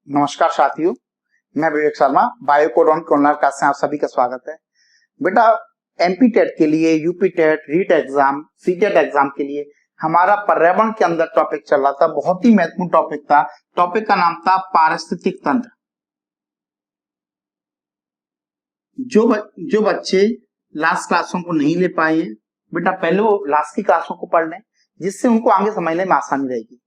नमस्कार साथियों, मैं विवेक शर्मा। बायोकोड ऑनलाइन क्लास में आप सभी का स्वागत है। बेटा, एमपी टेट के लिए, UP TET, REET exam, CTET exam के लिए हमारा पर्यावरण के अंदर टॉपिक चल रहा था। बहुत ही महत्वपूर्ण टॉपिक था। टॉपिक का नाम था पारिस्थितिक तंत्र। जो बच्चे लास्ट क्लासों को नहीं ले पाए हैं, बेटा पहले वो लास्ट की क्लासों को पढ़ लें, जिससे उनको आगे समझने में आसानी रहेगी।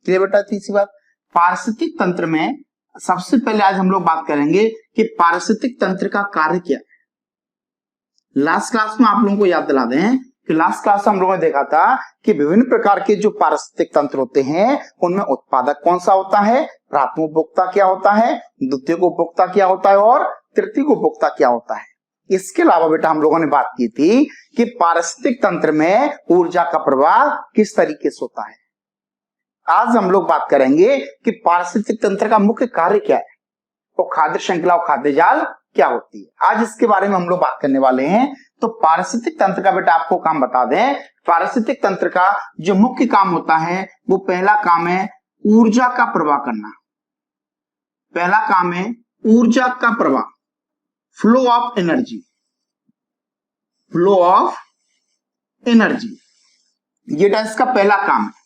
क्लियर बेटा? तीसरी बात, पारिस्थितिक तंत्र में सबसे पहले आज हम लोग बात करेंगे कि पारिस्थितिक तंत्र का कार्य क्या है। लास्ट क्लास में आप लोगों को याद दिला दें कि लास्ट क्लास में हम लोगों ने देखा था कि विभिन्न प्रकार के जो पारिस्थितिक तंत्र होते हैं उनमें उत्पादक कौन सा होता है, प्राथमिक उपभोक्ता क्या होता है, द्वितीयक उपभोक्ता क्या होता है और तृतीयक उपभोक्ता क्या होता है। इसके अलावा बेटा हम लोगों ने बात की थी कि पारिस्थितिक तंत्र में ऊर्जा का प्रवाह किस तरीके से होता है। आज हम लोग बात करेंगे कि पारिस्थितिक तंत्र का मुख्य कार्य क्या है, तो खाद्य श्रृंखला और खाद्य जाल क्या होती है। आज इसके बारे में हम लोग बात करने वाले हैं। तो पारिस्थितिक तंत्र का बेटा आपको काम बता दें, पारिस्थितिक तंत्र का जो मुख्य काम होता है वो पहला काम है ऊर्जा का प्रवाह करना। पहला काम है ऊर्जा का प्रवाह, flow of energy. Flow of energy, ये इसका पहला काम है।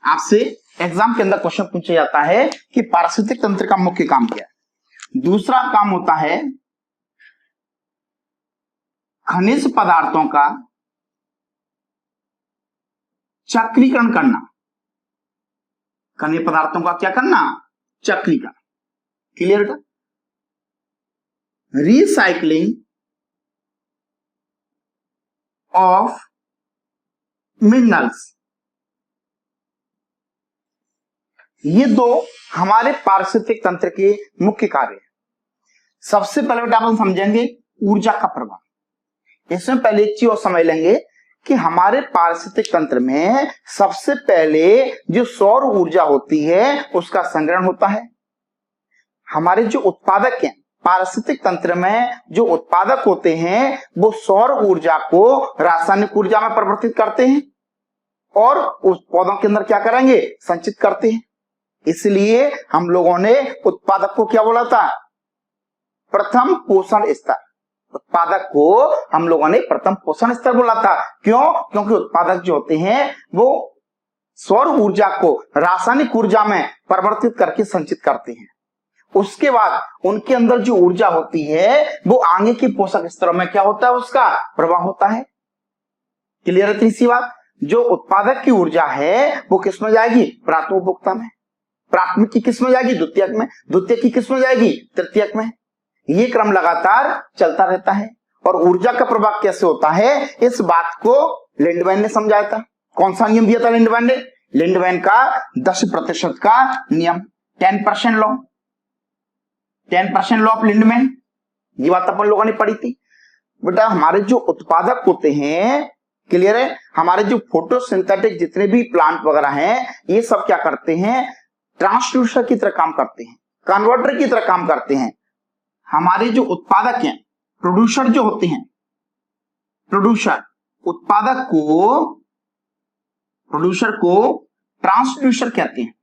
आपसे एग्जाम के अंदर क्वेश्चन पूछा जाता है कि पारिस्थितिक तंत्र का मुख्य काम क्या है। दूसरा काम होता है खनिज पदार्थों का चक्रीकरण करना। खनिज पदार्थों का क्या करना? चक्रीकरण। क्लियर बेटा? Recycling of minerals. ये दो हमारे पारिस्थितिक तंत्र के मुख्य कार्य हैं। सबसे पहले बेटा हम समझेंगे ऊर्जा का प्रवाह। इसमें पहले एक चीज और समझ लेंगे कि हमारे पारिस्थितिक तंत्र में सबसे पहले जो सौर ऊर्जा होती है उसका संग्रहण होता है। हमारे जो उत्पादक हैं पारिस्थितिक तंत्र में, जो उत्पादक होते हैं वो सौर ऊर्जा को रासायनिक ऊर्जा में परिवर्तित करते हैं और उस पौधों के अंदर क्या करेंगे? संचित करते हैं। इसलिए हम लोगों ने उत्पादक को क्या बोला था? प्रथम पोषण स्तर। उत्पादक को हम लोगों ने प्रथम पोषण स्तर बोला था। क्यों? क्योंकि उत्पादक जो होते हैं वो सौर ऊर्जा को रासायनिक ऊर्जा में परिवर्तित करके संचित करते हैं। उसके बाद उनके अंदर जो ऊर्जा होती है वो आगे के पोषक स्तरों में क्या होता है? उसका प्रवाह होता है। क्लियर है? तीसरी बात, जो उत्पादक की ऊर्जा है वो किस में जाएगी? प्राथमिक उपभोक्ता में। प्राथमिक की किस में जाएगी? द्वितीयक में। द्वितीयक की किस में जाएगी? तृतीयक में। ये क्रम लगातार चलता रहता है। और ऊर्जा का प्रवाह कैसे होता है इस बात को लिंडमैन ने समझाया था। कौन सा नियम दिया था लिंडमैन ने? लिंडमैन का 10% का नियम, 10% लॉ, 10% लॉ ऑफ लिंडमैन। ये बात अपन लोगों ने पढ़ी थी। बेटा हमारे जो उत्पादक होते हैं, क्लियर है, हमारे जो फोटोसिंथेटिक जितने भी प्लांट वगैरह हैं ये सब क्या करते हैं? ट्रांसड्यूसर की तरह काम करते हैं, कन्वर्टर की तरह काम करते हैं। हमारे जो उत्पादक हैं, प्रोड्यूसर जो होते हैं, प्रोड्यूसर उत्पादक को, प्रोड्यूसर को ट्रांसड्यूसर कहते हैं।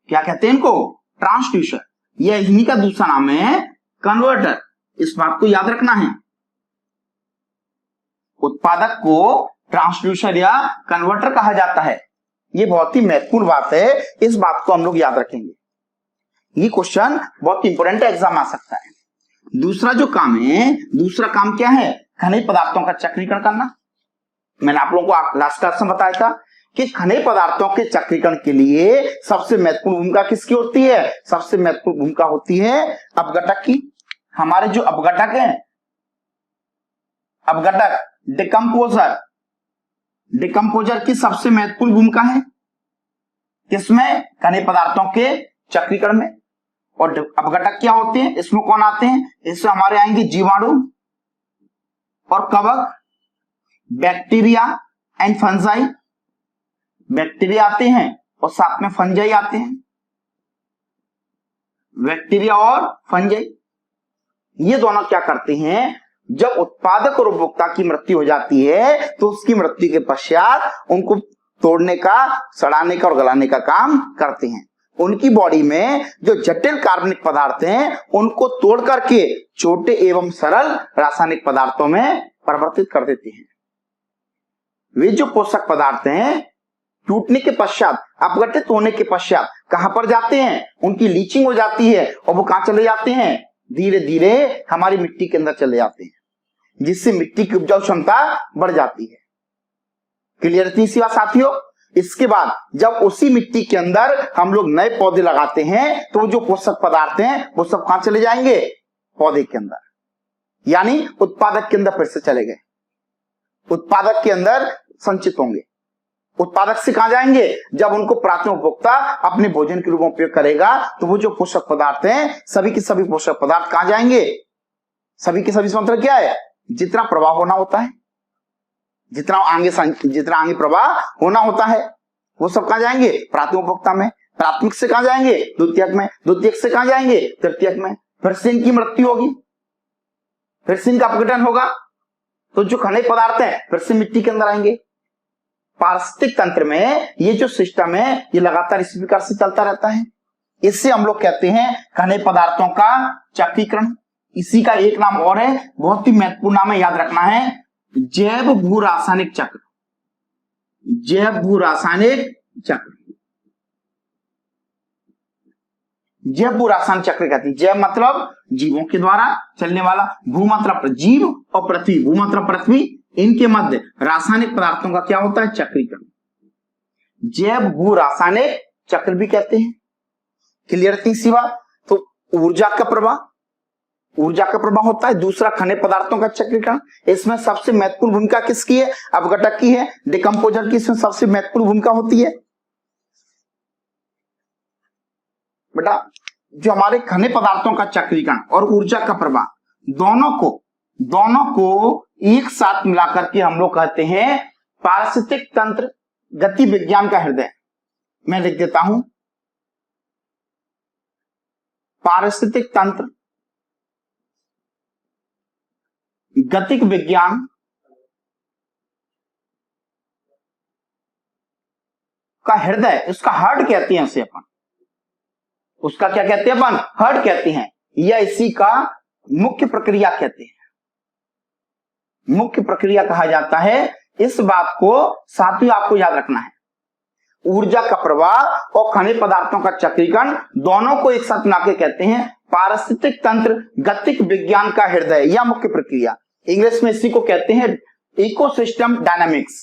क्या कहते हैं इनको? ट्रांसड्यूसर। यह इन्हीं का दूसरा नाम है कन्वर्टर। इस बात को याद रखना है। उत्पादक को ट्रांसड्यूसर या कन्वर्टर कहा जाता है। ये बहुत ही महत्वपूर्ण बात है, इस बात को हम लोग याद रखेंगे। ये क्वेश्चन बहुत इंपॉर्टेंट एग्जाम आ सकता है। दूसरा जो काम है, दूसरा काम क्या है? खनिज पदार्थों का चक्रीकरण करना। मैंने आप लोगों को लास्ट क्लास में बताया था कि खनिज पदार्थों के चक्रीकरण के लिए सबसे महत्वपूर्ण भूमिका किसकी होती है? सबसे महत्वपूर्ण भूमिका होती है अपघटक की। हमारे जो अपघटक हैं, अपघटक डिकम्पोजर की सबसे महत्वपूर्ण भूमिका है किसमें? खनिज पदार्थों के चक्रीकरण में। और अपघटक क्या होते हैं? इसमें कौन आते हैं? इसमें हमारे आएंगे जीवाणु और कवक, बैक्टीरिया एंड फंजाई। बैक्टीरिया आते हैं और साथ में फंजाई आते हैं। बैक्टीरिया और फंजाई ये दोनों क्या करते हैं? जब उत्पादक और उपभोक्ता की मृत्यु हो जाती है तो उसकी मृत्यु के पश्चात उनको तोड़ने का, सड़ाने का और गलाने का काम करते हैं। उनकी बॉडी में जो जटिल कार्बनिक पदार्थ हैं उनको तोड़ करके छोटे एवं सरल रासायनिक पदार्थों में परिवर्तित कर देते हैं। वे जो पोषक पदार्थ हैं टूटने के पश्चात, अपघटित होने के पश्चात कहां पर जाते हैं? उनकी लीचिंग हो जाती है और वो कहां चले जाते हैं? धीरे धीरे हमारी मिट्टी के अंदर चले जाते हैं, जिससे मिट्टी की उपजाऊ क्षमता बढ़ जाती है। क्लियर इतनी सी बात साथियों? इसके बाद जब उसी मिट्टी के अंदर हम लोग नए पौधे लगाते हैं तो जो पोषक पदार्थ हैं वो सब कहां चले जाएंगे? पौधे के अंदर, यानी उत्पादक के अंदर फिर से चले गए, उत्पादक के अंदर संचित होंगे। उत्पादक से कहां जाएंगे? जब उनको प्राथमिक उपभोक्ता अपने भोजन के रूप में उपयोग करेगा तो वो जो पोषक पदार्थ हैं सभी के सभी पोषक पदार्थ कहां जाएंगे? सभी के सभी मतलब क्या है? जितना प्रवाह होना होता है, जितना आगे प्रवाह होना होता है वो सब कहां जाएंगे? प्राथमिक उपभोक्ता में। प्राथमिक से कहां जाएंगे? द्वितीयक में। द्वितीयक से कहां जाएंगे? तृतीयक में। फिर से इनकी मृत्यु होगी, फिर से इनका अपघटन होगा, तो जो खनिज पदार्थ हैं फिर से मिट्टी के अंदर आएंगे। पारिस्थितिक तंत्र में ये जो सिस्टम है ये लगातार इसी प्रकार से चलता रहता है। इससे हम लोग कहते हैं खनिज पदार्थों का चक्रीकरण। इसी का एक नाम और है, बहुत ही महत्वपूर्ण नाम है, याद रखना है, जैव भू रासायनिक चक्र। जैव भू रासायनिक चक्र, जैव भू रासायनिक चक्र कहते हैं। जैव मतलब जीवों के द्वारा चलने वाला, भू मतलब जीव और पृथ्वी, भू मतलब पृथ्वी, इनके मध्य रासायनिक पदार्थों का क्या होता है? चक्रीकरण। जैव भू रासायनिक चक्र भी कहते हैं। क्लियर तीसरी बात? तो ऊर्जा का प्रवाह, ऊर्जा का प्रवाह होता है। दूसरा खनिज पदार्थों का चक्रीकरण। इसमें सबसे महत्वपूर्ण भूमिका किसकी है? अपघटक की है, डिकम्पोजर की इसमें सबसे महत्वपूर्ण भूमिका होती है। बेटा जो हमारे खनिज पदार्थों का चक्रीकरण और ऊर्जा का प्रवाह दोनों को एक साथ मिलाकर के हम लोग कहते हैं पारिस्थितिक तंत्र गति विज्ञान का हृदय। मैं लिख देता हूं, पारिस्थितिक तंत्र गतिक विज्ञान का हृदय, उसका हार्ट कहते हैं उसे अपन। उसका क्या कहते हैं अपन? हार्ट कहते हैं, या इसी का मुख्य प्रक्रिया कहते हैं, मुख्य प्रक्रिया कहा जाता है। इस बात को साथियों आपको याद रखना है, ऊर्जा का प्रवाह और खनिज पदार्थों का चक्रीकरण दोनों को एक साथ मिलाकर कहते हैं पारिस्थितिक तंत्र गतिक विज्ञान का हृदय या मुख्य प्रक्रिया। इंग्लिश में इसी को कहते हैं इकोसिस्टम डायनामिक्स।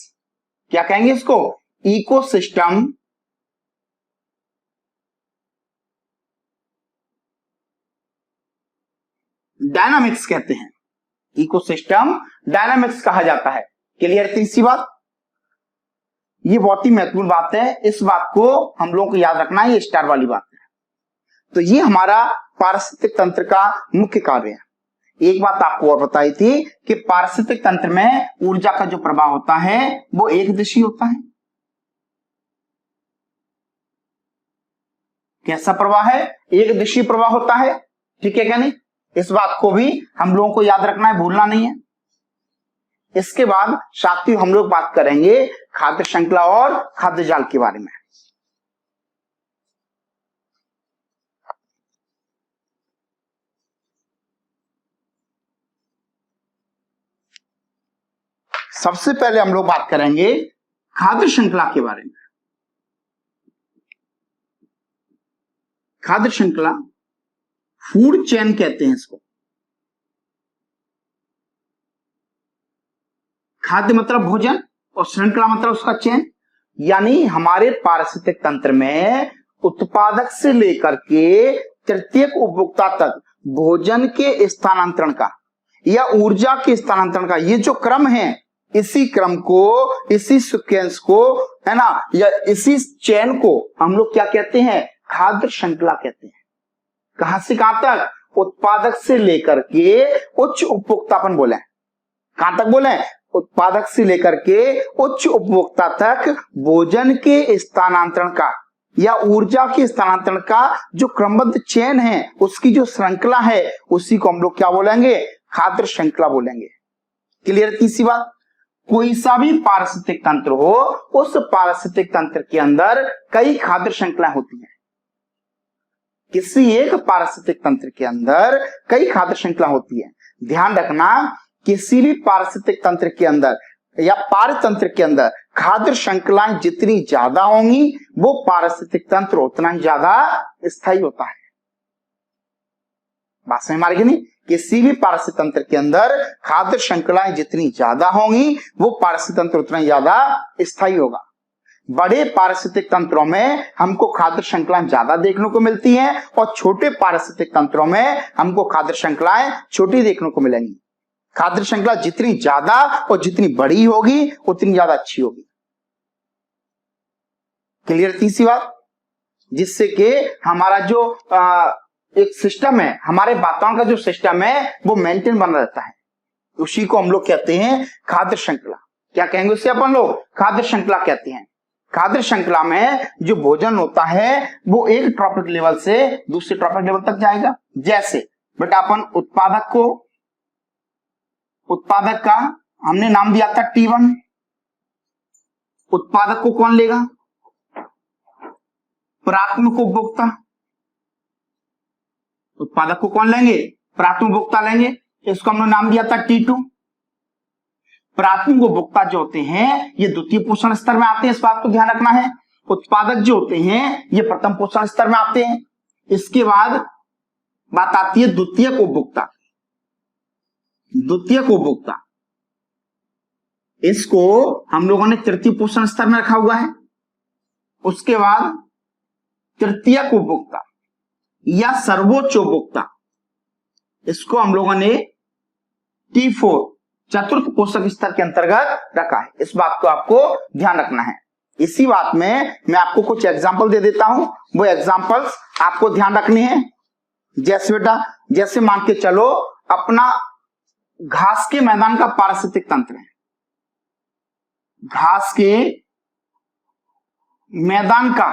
क्या कहेंगे इसको? इकोसिस्टम डायनामिक्स कहते हैं, इकोसिस्टम डायनामिक्स कहा जाता है। क्लियर? तीसरी बात, ये बहुत ही महत्वपूर्ण बात है, इस बात को हम लोगों को याद रखना है, ये स्टार वाली बात है। तो ये हमारा पारिस्थितिक तंत्र का मुख्य कार्य है। एक बात आपको और बताई थी कि पारिस्थितिक तंत्र में ऊर्जा का जो प्रवाह होता है वो एक दिशी होता है। कैसा प्रवाह है? एक दिशी प्रवाह होता है। ठीक है क्या नहीं? इस बात को भी हम लोगों को याद रखना है, भूलना नहीं है। इसके बाद साथियों हम लोग बात करेंगे खाद्य श्रृंखला और खाद्य जाल के बारे में। सबसे पहले हम लोग बात करेंगे खाद्य श्रृंखला के बारे में। खाद्य श्रृंखला, फूड चेन कहते हैं इसको। खाद्य मतलब भोजन और श्रृंखला मतलब उसका चेन, यानी हमारे पारिस्थितिक तंत्र में उत्पादक से लेकर के तृतीयक उपभोक्ता तक भोजन के स्थानांतरण का या ऊर्जा के स्थानांतरण का ये जो क्रम है, इसी क्रम को, इसी सीक्वेंस को, है ना, या इसी चेन को हम लोग क्या कहते हैं? खाद्य श्रृंखला कहते हैं। कहां से कहां तक? उत्पादक से लेकर के उच्च उपभोक्तापन बोले। कहां तक बोले? उत्पादक से लेकर के उच्च उपभोक्ता तक भोजन के स्थानांतरण का या ऊर्जा के स्थानांतरण का जो क्रमबद्ध चेन है, उसकी जो श्रृंखला है, उसी को हम लोग क्या बोलेंगे? खाद्य श्रृंखला बोलेंगे। क्लियर? तीसरी बात, कोई सा भी पारिस्थितिक तंत्र हो, उस पारिस्थितिक तंत्र के अंदर कई खाद्य श्रृंखला होती हैं। किसी एक पारिस्थितिक तंत्र के अंदर कई खाद्य श्रृंखला होती है। ध्यान रखना, किसी भी पारिस्थितिक तंत्र के अंदर या पारतंत्र के अंदर खाद्य श्रृंखलाएं जितनी ज्यादा होंगी, वो पारिस्थितिक तंत्र उतना ही ज्यादा स्थायी होता है। बात समझ में आ रही है नहीं? किसी भी पारिस्थितिक तंत्र के अंदर खाद्य श्रृंखलाएं जितनी ज्यादा होंगी, वो पारिस्थितिक तंत्र उतना ही ज्यादा स्थायी होगा। बड़े पारिस्थितिक तंत्रों में हमको खाद्य श्रृंखलाएं ज्यादा देखने को मिलती हैं और छोटे पारिस्थितिक तंत्रों में हमको खाद्य श्रृंखलाएं छोटी देखने को मिलेंगी। खाद्य श्रृंखला जितनी ज्यादा और जितनी बड़ी होगी उतनी ज्यादा अच्छी होगी। क्लियर? तीसरी बात, जिससे कि हमारा जो एक सिस्टम है, हमारे वातावरण का जो सिस्टम है वो मेंटेन बना रहता है। उसी को हम लोग कहते हैं खाद्य श्रृंखला। क्या कहेंगे उससे अपन लोग? खाद्य श्रृंखला कहते हैं। खाद्य श्रृंखला में जो भोजन होता है वो एक ट्रॉपिक लेवल से दूसरे ट्रॉपिक लेवल तक जाएगा। जैसे बेटा अपन उत्पादक का हमने नाम दिया था T1। उत्पादक को कौन लेगा? प्राथमिक उपभोक्ता। उत्पादक को कौन लेंगे? प्राथमिक उपभोक्ता लेंगे। इसको हमने नाम दिया था T2। प्राथमिक उपभोक्ता जो होते हैं ये द्वितीय पोषण स्तर में आते हैं, इस बात को ध्यान रखना है। उत्पादक जो होते हैं ये प्रथम पोषण स्तर में आते हैं। इसके बाद बात आती है द्वितीयक उपभोक्ता। द्वितीयक उपभोक्ता, इसको हम लोगों ने तृतीय पोषण स्तर में रखा हुआ है। उसके बाद तृतीयक उपभोक्ता या सर्वोच्च उपभोक्ता, इसको हम लोगों ने T4 चतुर्थ पोषक स्तर के अंतर्गत रखा है। इस बात को आपको ध्यान रखना है। इसी बात में मैं आपको कुछ एग्जाम्पल दे देता हूं, वो एग्जाम्पल्स आपको ध्यान रखने हैं। जैसे बेटा, जैसे मान के चलो अपना घास के मैदान का पारिस्थितिक तंत्र है। घास के मैदान का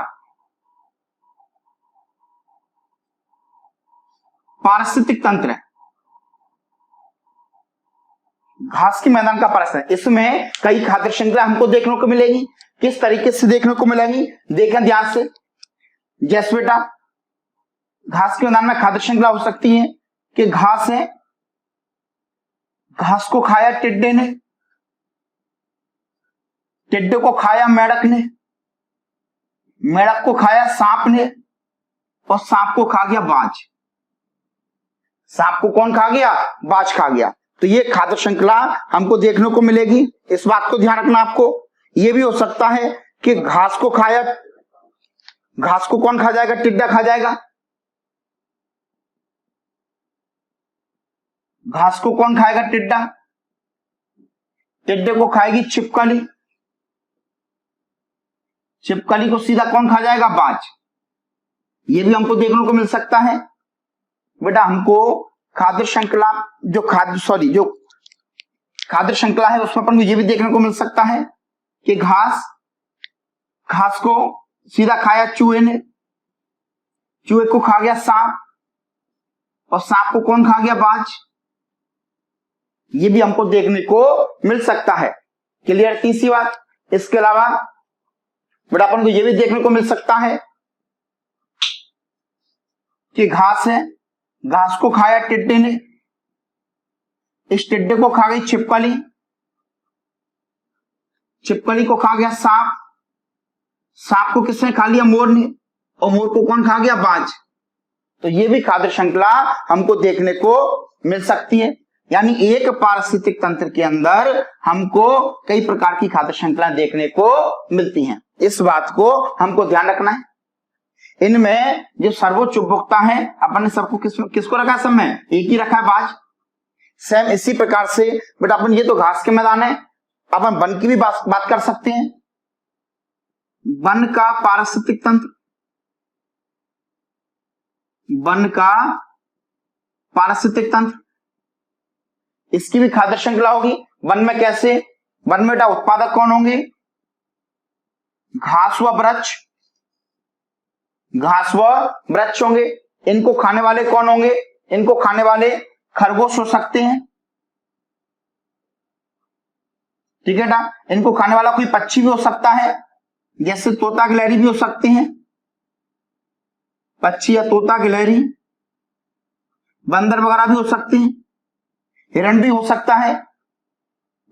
पारिस्थितिक तंत्र है। घास के मैदान का पारिस्थितिक, इसमें कई खाद्य श्रृंखला हमको देखने को मिलेगी। किस तरीके से देखने को मिलेगी देखें ध्यान से। जैसे बेटा घास के मैदान में खाद्य श्रृंखला हो सकती है कि घास है, घास को खाया टिड्डे ने, टिड्डे को खाया मेढक ने, मेढक को खाया सांप ने, और सांप को खा गया बाज। सांप को कौन खा गया? बाज खा गया। तो ये खाद्य श्रृंखला हमको देखने को मिलेगी। इस बात को ध्यान रखना आपको। ये भी हो सकता है कि घास को खाया, घास को कौन खा जाएगा? टिड्डा खा जाएगा। घास को कौन खाएगा? टिड्डा। टिड्डे को खाएगी छिपकली, छिपकली को सीधा कौन खा जाएगा? बाज। ये भी हमको देखने को मिल सकता है। बेटा हमको खाद्य श्रृंखला जो खाद्य श्रृंखला है उसमें अपन को ये भी देखने को मिल सकता है कि घास को सीधा खाया चूहे ने, चूहे को खा गया सांप, और सांप को कौन खा गया? बाज। ये भी हमको देखने को मिल सकता है। क्लियर? तीसरी बात, इसके अलावा बेटा अपन को ये भी देखने को मिल सकता है कि घास है, घास को खाया टिड्डे ने, इस टिड्डे को खा गई छिपकली, छिपकली को खा गया सांप, सांप को किसने खा लिया? मोर ने, और मोर को कौन खा गया? बाज। तो ये भी खाद्य श्रृंखला हमको देखने को मिल सकती है। यानी एक पारिस्थितिक तंत्र के अंदर हमको कई प्रकार की खाद्य श्रृंखलाएं देखने को मिलती हैं। इस बात को हमको ध्यान रखना है। इनमें जो सर्वोच्च उपभोक्ता है, अपन ने सबको किसको रखा है? सब में एक ही रखा है, बाज। सेम इसी प्रकार से बेटा अपन, ये तो घास के मैदान है, अपन वन की भी बात कर सकते हैं। वन का पारिस्थितिक तंत्र, वन का पारिस्थितिक तंत्र, इसकी भी खाद्य श्रृंखला होगी। वन में कैसे? वन में बेटा उत्पादक कौन होंगे? घास व वृक्ष, घास व वृक्ष होंगे। इनको खाने वाले कौन होंगे? इनको खाने वाले खरगोश हो सकते हैं। ठीक है ना। इनको खाने वाला कोई पक्षी भी हो सकता है, जैसे तोता गिलहरी भी हो सकते हैं, पक्षी या तोता गिलहरी, बंदर वगैरह भी हो सकते हैं, हिरण भी हो सकता है।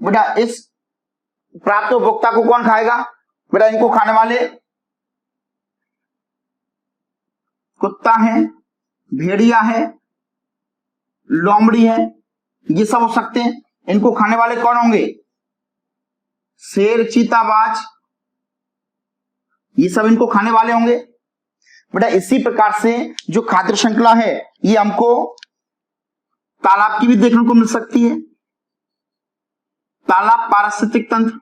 बेटा इस प्राप्त उपभोक्ता को कौन खाएगा? बेटा इनको खाने वाले कुत्ता है, भेड़िया है, लोमड़ी है, ये सब हो सकते हैं। इनको खाने वाले कौन होंगे? शेर, चीता, बाज, ये सब इनको खाने वाले होंगे। बेटा इसी प्रकार से जो खाद्य श्रृंखला है ये हमको तालाब की भी देखने को मिल सकती है। तालाब पारिस्थितिक तंत्र,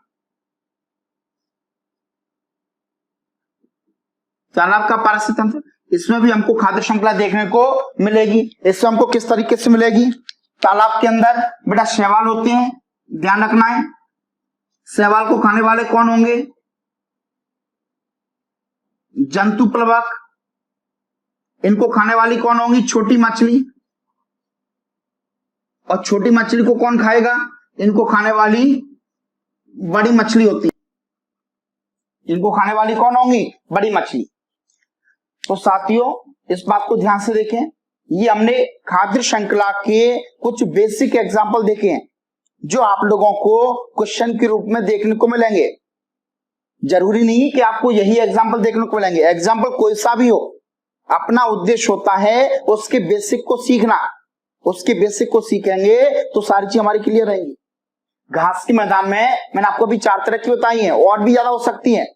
तालाब का पारिस्थितिक तंत्र, इसमें भी हमको खाद्य श्रृंखला देखने को मिलेगी। इसमें हमको किस तरीके से मिलेगी? तालाब के अंदर बेटा शैवाल होते हैं, ध्यान रखना है। शैवाल को खाने वाले कौन होंगे? जंतु प्लवक। इनको खाने वाली कौन होंगी? छोटी मछली। और छोटी मछली को कौन खाएगा? इनको खाने वाली बड़ी मछली होती है। इनको खाने वाली कौन होंगी? बड़ी मछली। तो साथियों इस बात को ध्यान से देखें, ये हमने खाद्य श्रृंखला के कुछ बेसिक एग्जाम्पल देखे हैं जो आप लोगों को क्वेश्चन के रूप में देखने को मिलेंगे। जरूरी नहीं कि आपको यही एग्जाम्पल देखने को मिलेंगे, एग्जाम्पल कोई सा भी हो, अपना उद्देश्य होता है उसके बेसिक को सीखना। उसके बेसिक को सीखेंगे तो सारी चीज हमारी क्लियर रहेंगी। घास के मैदान में मैंने आपको भी 4 तरह की बताई हैं, और भी ज्यादा हो सकती हैं।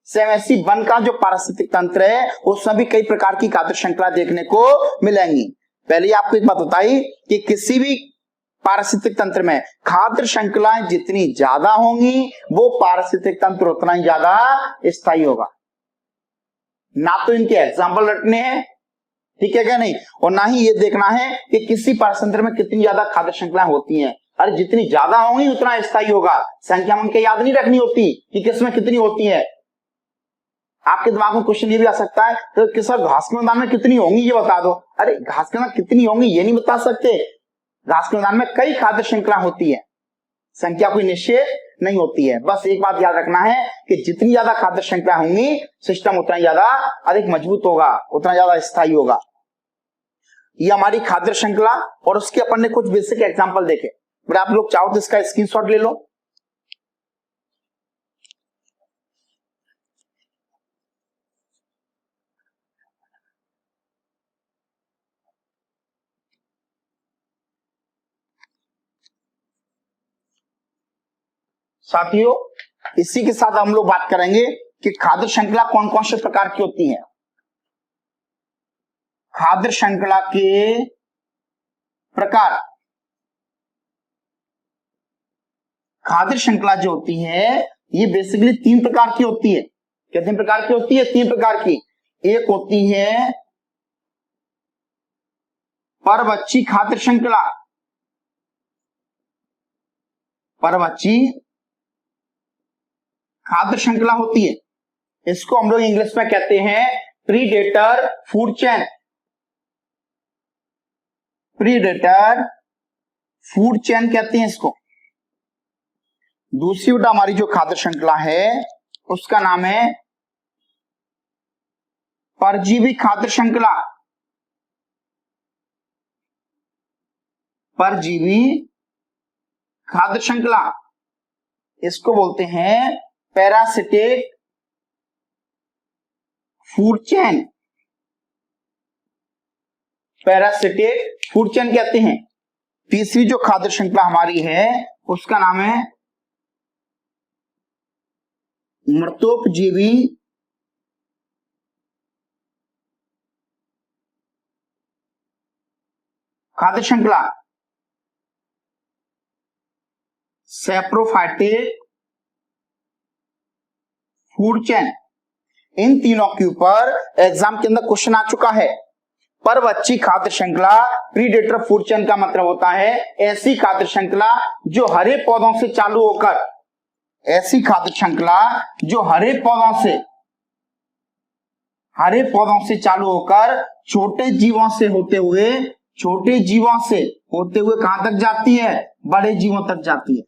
सेमेसी वन का जो पारिस्थितिक तंत्र है उसमें भी कई प्रकार की खाद्य श्रृंखला देखने को मिलेंगी। पहले आपको एक बात बताई कि किसी भी पारिस्थितिक तंत्र में खाद्य श्रृंखलाएं जितनी ज्यादा होंगी वो पारिस्थितिक तंत्र उतना ही ज्यादा स्थायी होगा। ना तो इनके एग्जाम्पल रटने हैं, ठीक है क्या नहीं, और ना ही ये देखना है कि किसी पारिस्थितिक तंत्र में कितनी ज्यादा खाद्य श्रृंखलाएं होती हैं। अरे जितनी ज्यादा होंगी उतना स्थायी होगा। संख्या में उनके याद नहीं रखनी होती कि किसमें कितनी होती है। आपके दिमाग में क्वेश्चन ये भी आ सकता है तो कि सर घास के मैदान में कितनी होंगी ये बता दो। अरे घास के मैदान कितनी होंगी ये नहीं बता सकते। घास के मैदान में कई खाद्य श्रृंखला होती है, संख्या कोई निश्चित नहीं होती है। बस एक बात याद रखना है कि जितनी ज्यादा खाद्य श्रृंखला होंगी सिस्टम उतना ज्यादा अधिक मजबूत होगा, उतना ज्यादा स्थायी होगा। ये हमारी खाद्य श्रृंखला और उसके अपन ने कुछ बेसिक एग्जांपल देखे। बट आप लोग चाहो तो इसका स्क्रीनशॉट ले लो। साथियों इसी के साथ हम लोग बात करेंगे कि खाद्य श्रृंखला कौन कौन से प्रकार की होती है। खाद्य श्रृंखला के प्रकार, खाद्य श्रृंखला जो होती है ये बेसिकली 3 प्रकार की होती है। कितने प्रकार की होती है? 3 प्रकार की। एक होती है परवच्छी खाद्य श्रृंखला, परवच्छी खाद्य श्रृंखला होती है। इसको हम लोग इंग्लिश में कहते हैं predator food chain. Predator food chain कहते हैं इसको। दूसरी बेटा हमारी जो खाद्य श्रृंखला है उसका नाम है परजीवी खाद्य श्रृंखला। परजीवी खाद्य श्रृंखला, इसको बोलते हैं parasitic food chain. Parasitic food chain कहते हैं। तीसरी जो खाद्य श्रृंखला हमारी है उसका नाम है मृतोपजीवी खाद्य श्रृंखला, सैप्रोफाइटिक फूड चेन। इन तीनों के ऊपर एग्जाम के अंदर क्वेश्चन आ चुका है। परवच्छी खाद्य श्रृंखला, प्रीडेटर फूड चेन का मतलब होता है ऐसी खाद्य श्रृंखला जो हरे पौधों से चालू होकर, ऐसी खाद्य श्रृंखला जो हरे पौधों से चालू होकर छोटे जीवों से होते हुए कहां तक जाती है? बड़े जीवों तक जाती है।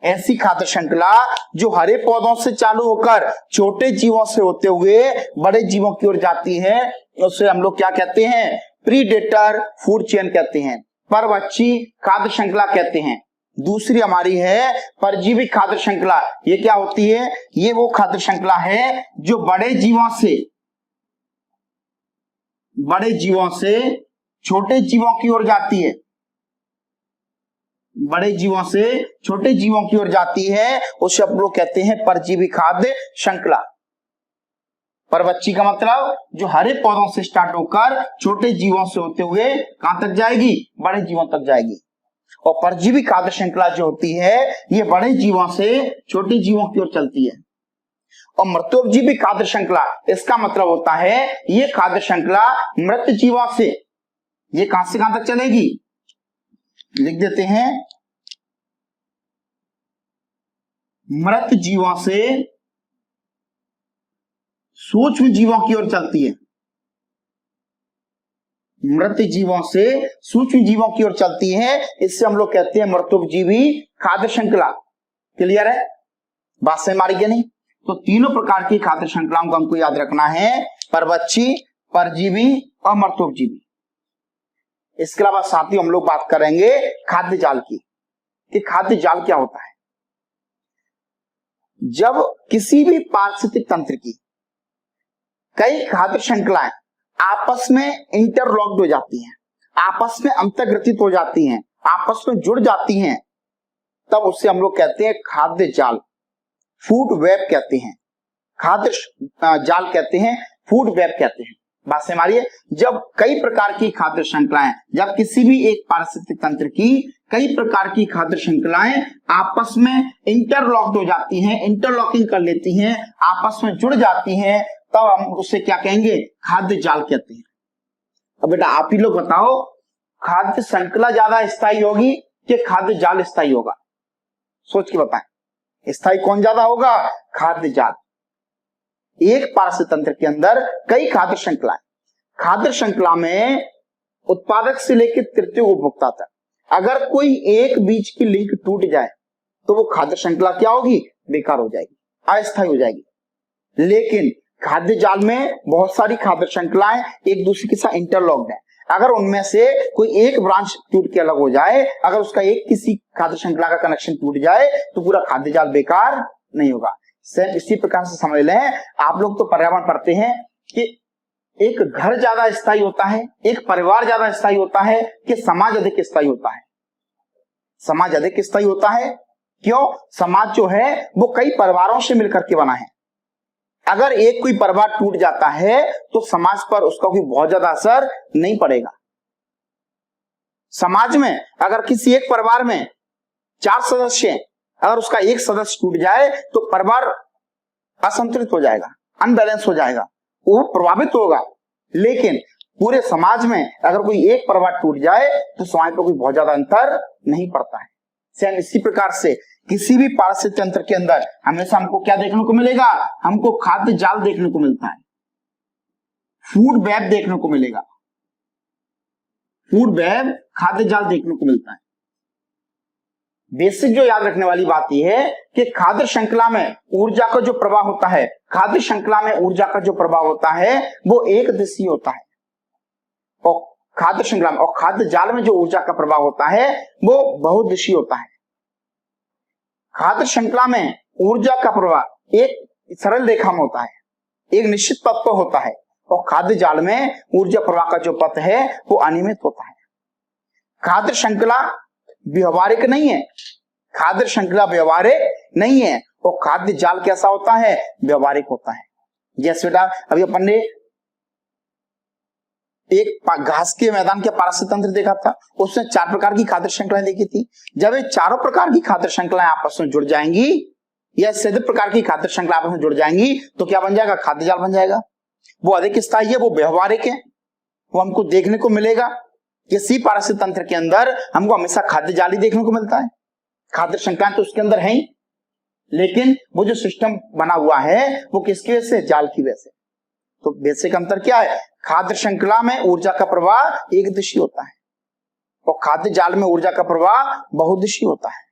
ऐसी खाद्य श्रृंखला जो हरे पौधों से चालू होकर छोटे जीवों से होते हुए बड़े जीवों की ओर जाती है, उसे हम लोग क्या कहते हैं? प्रीडेटर फूड चेन कहते हैं, परभक्षी खाद्य श्रृंखला कहते हैं। दूसरी हमारी है परजीवी खाद्य श्रृंखला। ये क्या होती है? ये वो खाद्य श्रृंखला है जो बड़े जीवों से छोटे जीवों की ओर जाती है, बड़े जीवों से छोटे जीवों की ओर जाती है, उसे हम लोग कहते हैं परजीवी खाद्य श्रृंखला। परभक्षी का मतलब जो हरे पौधों से स्टार्ट होकर छोटे जीवों से होते हुए कहां तक जाएगी? बड़े जीवों तक जाएगी। और परजीवी खाद्य श्रृंखला जो होती है ये बड़े जीवों से छोटे जीवों की ओर चलती है। और मृतोपजीवी खाद्य श्रृंखला, इसका मतलब होता है ये खाद्य श्रृंखला मृत जीवों से, ये कहां से कहां तक चलेगी? लिख देते हैं, मृत जीवों से सूक्ष्म जीवों की ओर चलती है, मृत जीवों से सूक्ष्म जीवों की ओर चलती है। इससे हम लोग कहते हैं मृतोपजीवी खाद्य श्रृंखला। क्लियर है? बात से हमारी क्या नहीं? तो तीनों प्रकार की खाद्य श्रृंखलाओं को हमको याद रखना है, परभक्षी, परजीवी और मृतोपजीवी। इसके अलावा साथियों हम लोग बात करेंगे खाद्य जाल की, कि खाद्य जाल क्या होता है। जब किसी भी पारिस्थितिक तंत्र की कई खाद्य श्रृंखलाएं आपस में इंटरलॉक्ड हो जाती हैं, आपस में अंतर्ग्रथित हो जाती हैं, आपस में जुड़ जाती हैं, तब उससे हम लोग कहते हैं खाद्य जाल, फूड वेब कहते हैं। खाद्य जाल कहते हैं, फूड वेब कहते हैं। बात से हमारी है, जब कई प्रकार की खाद्य श्रृंखलाएं, जब किसी भी एक पारिस्थितिक तंत्र की कई प्रकार की खाद्य श्रृंखलाएं आपस में इंटरलॉक्ड हो जाती हैं, इंटरलॉकिंग कर लेती हैं, आपस में जुड़ जाती हैं, तब हम उसे क्या कहेंगे? खाद्य जाल कहते हैं। अब बेटा आप ही लोग बताओ, खाद्य श्रृंखला ज्यादा स्थायी होगी कि खाद्य जाल स्थायी होगा? सोच के बताएं, स्थायी कौन ज्यादा होगा? खाद्य जाल। एक पारिस्थितिक तंत्र के अंदर कई खाद्य श्रृंखलाएं, खाद्य श्रृंखला में उत्पादक से लेकर तृतीय उपभोक्ता तक अगर कोई एक बीच की लिंक टूट जाए तो वो खाद्य श्रृंखला क्या होगी? बेकार हो जाएगी, अस्थायी हो जाएगी। लेकिन खाद्य जाल में बहुत सारी खाद्य श्रृंखलाएं एक दूसरे के साथ इंटरलॉक्ड है। अगर उनमें से कोई एक ब्रांच टूट के अलग हो जाए, अगर उसका एक किसी खाद्य श्रृंखला का कनेक्शन टूट जाए तो पूरा खाद्य जाल बेकार नहीं होगा। सेम इसी प्रकार से समझ लें, आप लोग तो पर्यावरण पढ़ते हैं कि एक घर ज्यादा स्थायी होता है, एक परिवार ज्यादा स्थायी होता है कि समाज अधिक स्थायी होता है? समाज अधिक स्थायी होता है। क्यों? समाज जो है वो कई परिवारों से मिलकर के बना है। अगर एक कोई परिवार टूट जाता है तो समाज पर उसका कोई बहुत ज्यादा असर नहीं पड़ेगा। समाज में अगर किसी एक परिवार में 4 सदस्य हैं, अगर उसका एक सदस्य टूट जाए तो परिवार असंतुलित हो जाएगा, अनबैलेंस हो जाएगा, वो प्रभावित होगा। लेकिन पूरे समाज में अगर कोई एक परिवार टूट जाए तो समाज पर कोई बहुत ज्यादा अंतर नहीं पड़ता है। सेम इसी प्रकार से किसी भी पारिस्थितिक तंत्र के अंदर हमेशा हमको क्या देखने को मिलेगा? हमको खाद्य जाल देखने को मिलता है, फूड वेब देखने को मिलेगा, फूड वेब खाद्य जाल देखने को मिलता है। बेसिक जो याद रखने वाली बात यह है कि खाद्य श्रृंखला में ऊर्जा का जो प्रवाह होता है, खाद्य श्रृंखला में ऊर्जा का जो प्रवाह होता है वो एक दिशीय होता है। और खाद्य श्रृंखला में और खाद्य जाल में जो ऊर्जा का प्रवाह होता है वो बहुदिशीय होता है। खाद्य श्रृंखला में ऊर्जा का प्रवाह एक सरल रेखा में होता है, एक निश्चित पथ पर होता है, और खाद्य जाल में ऊर्जा प्रवाह का जो पथ है वो अनियमित होता है। खाद्य श्रृंखला व्यवहारिक नहीं है, खाद्य श्रृंखला व्यवहारिक नहीं है, और खाद्य जाल कैसा होता है? व्यवहारिक होता है। जैसे बेटा अभी अपन ने एक घास के मैदान के पारिस्थितिक तंत्र देखा था, उसमें 4 प्रकार की खाद्य श्रृंखलाएं देखी थी। जब ये चारों प्रकार की खाद्य श्रृंखलाएं आपस में जुड़ जाएंगी या सभी प्रकार की खाद्य श्रृंखला आपस में जुड़ जाएंगी तो क्या बन जाएगा? खाद्य जाल बन जाएगा। वो अधिक स्थायी है, वो व्यवहारिक है, वो हमको देखने को मिलेगा। किसी पारिस्थितिक तंत्र के अंदर हमको हमेशा खाद्य जाल ही देखने को मिलता है, खाद्य श्रृंखलाएं तो उसके अंदर है ही, लेकिन वो जो सिस्टम बना हुआ है वो किसकी वजह से? जाल की वजह से। तो बेसिक अंतर क्या है? खाद्य श्रृंखला में ऊर्जा का प्रवाह एक दिशीय होता है और खाद्य जाल में ऊर्जा का प्रवाह बहुदिशीय होता है।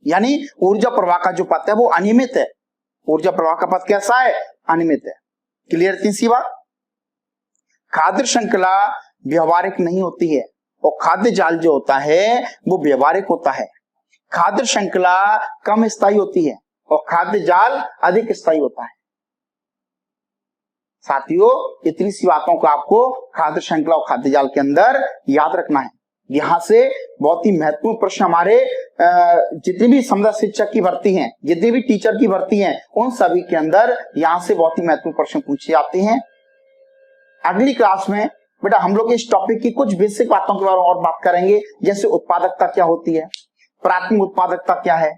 यानी ऊर्जा प्रवाह का जो पथ है वो अनियमित है। ऊर्जा प्रवाह का पथ कैसा है? अनियमित है। क्लियर इतनी सी बात। खाद्य श्रृंखला व्यवहारिक नहीं होती है और खाद्य जाल जो होता है वो व्यवहारिक होता है। खाद्य श्रृंखला कम स्थायी होती है और खाद्य जाल अधिक स्थायी होता है। साथियों, इतनी सी बातों को आपको खाद्य श्रृंखला और खाद्य जाल के अंदर याद रखना है। यहां से बहुत ही महत्वपूर्ण प्रश्न हमारे जितनी भी संविदा शिक्षक की भर्ती हैं, जितनी भी टीचर की भर्ती हैं, उन सभी के अंदर यहां से बहुत ही महत्वपूर्ण प्रश्न पूछे जाते हैं। अगली क्लास में बेटा हम लोग इस टॉपिक की कुछ बेसिक बातों के बारे में और बात करेंगे, जैसे उत्पादकता क्या होती है, प्राथमिक उत्पादकता क्या है,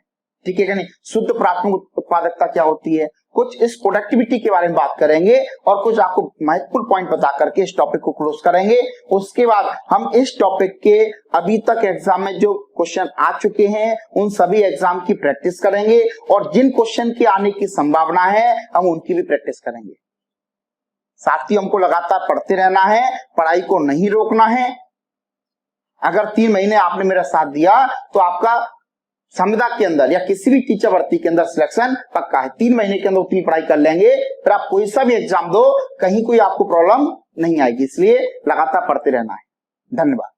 ठीक है कि नहीं, शुद्ध प्राथमिक उत्पादकता क्या होती है, कुछ इस प्रोडक्टिविटी के बारे में बात करेंगे और कुछ आपको महत्वपूर्ण पॉइंट बता करके इस टॉपिक को क्लोज करेंगे। उसके बाद हम इस टॉपिक के अभी तक एग्जाम में जो क्वेश्चन आ चुके हैं उन सभी एग्जाम की प्रैक्टिस करेंगे और जिन क्वेश्चन के आने की संभावना है हम उनकी भी प्रैक्टिस करेंगे। साथ ही हमको लगातार पढ़ते रहना है, पढ़ाई को नहीं रोकना है। अगर 3 महीने आपने मेरा साथ दिया तो आपका संविदा के अंदर या किसी भी टीचर भर्ती के अंदर सिलेक्शन पक्का है। 3 महीने के अंदर उतनी पढ़ाई कर लेंगे, फिर आप कोई सा भी एग्जाम दो, कहीं कोई आपको प्रॉब्लम नहीं आएगी। इसलिए लगातार पढ़ते रहना है। धन्यवाद।